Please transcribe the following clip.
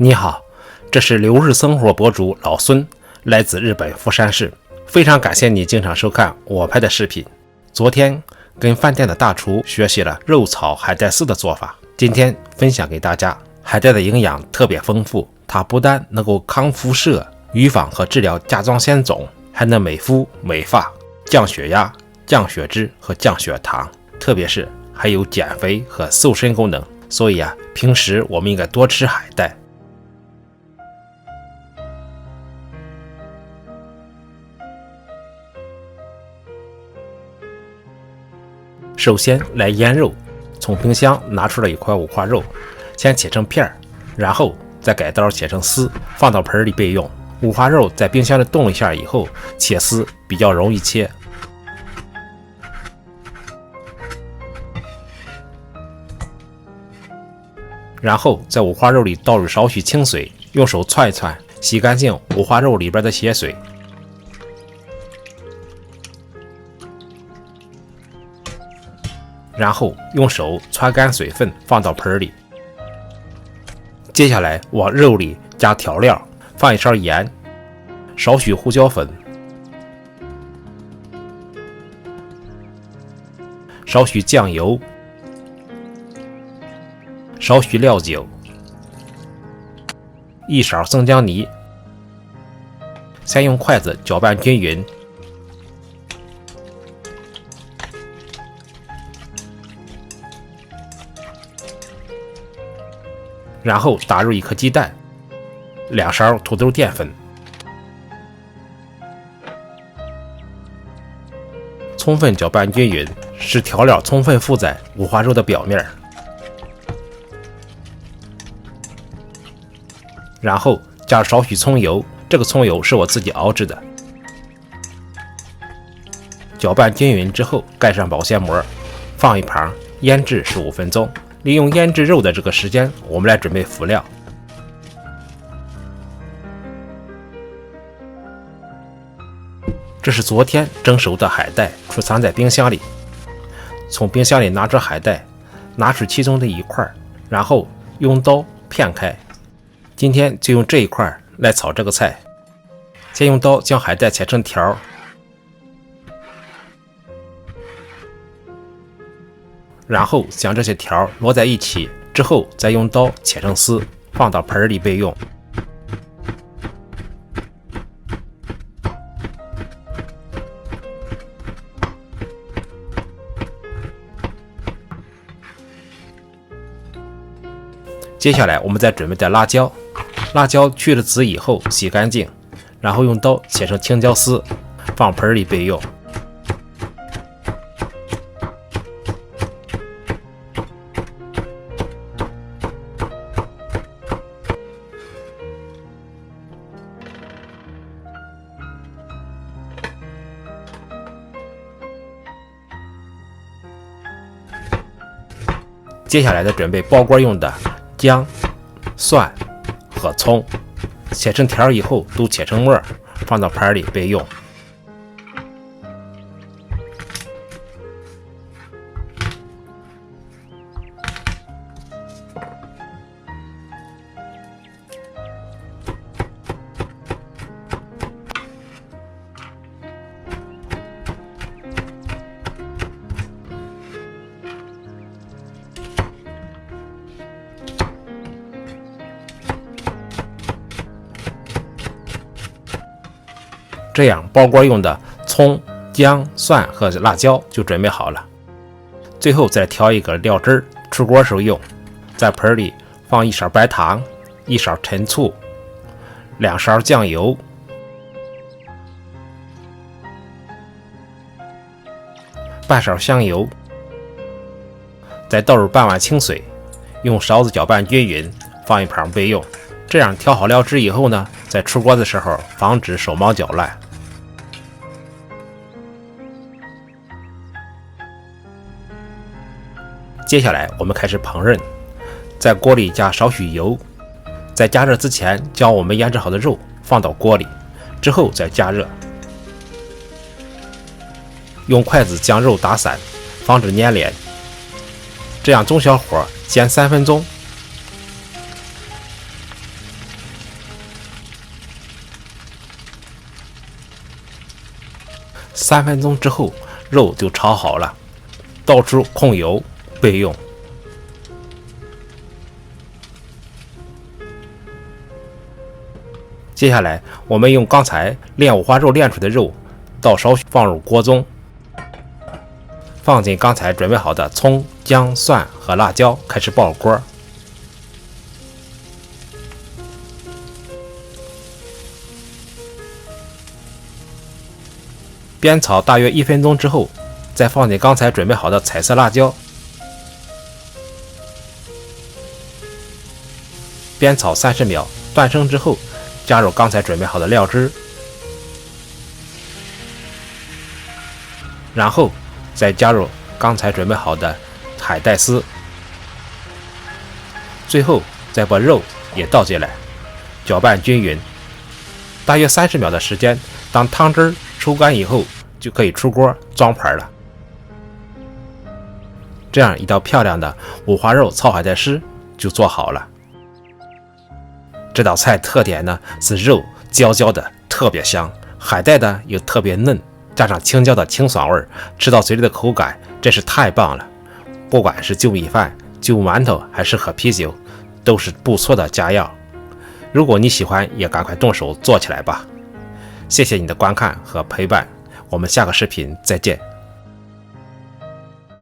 你好，这是留日生活博主老孙，来自日本富山市，非常感谢你经常收看我拍的视频。昨天跟饭店的大厨学习了肉炒海带丝的做法，今天分享给大家。海带的营养特别丰富，它不但能够抗辐射、预防和治疗甲状腺肿，还能美肤美发、降血压、降血脂和降血糖，特别是还有减肥和瘦身功能。所以平时我们应该多吃海带。首先来腌肉，从冰箱拿出了一块五花肉，先切成片，然后再改刀切成丝，放到盆里备用。五花肉在冰箱里冻一下以后，切丝比较容易切。然后在五花肉里倒入少许清水，用手汆一汆，洗干净五花肉里边的血水。然后用手汆干水分，放到盆里。接下来往肉里加调料，放一勺盐，少许胡椒粉，少许酱油，少许料酒，一勺生姜泥。先用筷子搅拌均匀，然后打入一颗鸡蛋，2勺土豆淀粉，充分搅拌均匀，使调料充分附在五花肉的表面。然后加少许葱油，这个葱油是我自己熬制的。搅拌均匀之后，盖上保鲜膜，放一旁腌制15分钟。利用腌制肉的这个时间，我们来准备辅料。这是昨天蒸熟的海带，储藏在冰箱里。从冰箱里拿出海带，拿出其中的一块，然后用刀片开。今天就用这一块来炒这个菜。先用刀将海带切成条，然后将这些条摞在一起，之后再用刀切成丝，放到盆里备用。接下来我们再准备点辣椒，辣椒去了籽以后洗干净，然后用刀切成青椒丝，放盆里备用。接下来再准备爆锅用的姜、蒜和葱，切成条以后都切成末，放到盘里备用。这样爆锅用的葱、姜、蒜和辣椒就准备好了。最后再调一个料汁，出锅时候用。在盆里放1勺白糖、1勺陈醋、2勺酱油、半勺香油，再倒入半碗清水，用勺子搅拌均匀，放一旁备用。这样调好料汁以后呢，在出锅的时候防止手忙脚乱。接下来我们开始烹饪，在锅里加少许油，在加热之前将我们腌制好的肉放到锅里，之后再加热。用筷子将肉打散，防止粘连。这样中小火煎3分钟。3分钟之后，肉就炒好了，倒出控油备用。接下来，我们用刚才炼五花肉炼出的肉倒勺放入锅中，放进刚才准备好的葱、姜、蒜和辣椒，开始爆锅。煸炒大约1分钟之后，再放进刚才准备好的彩色辣椒，煸炒30秒，断生之后，加入刚才准备好的料汁，然后再加入刚才准备好的海带丝，最后再把肉也倒进来，搅拌均匀。大约30秒的时间，当汤汁抽干以后，就可以出锅装盘了。这样一道漂亮的五花肉炒海带丝就做好了。这道菜特点呢是肉焦焦的，特别香，海带呢又特别嫩，加上青椒的清爽味，吃到嘴里的口感真是太棒了。不管是就米饭、就馒头还是喝啤酒，都是不错的佳肴。如果你喜欢，也赶快动手做起来吧。谢谢你的观看和陪伴，我们下个视频再见。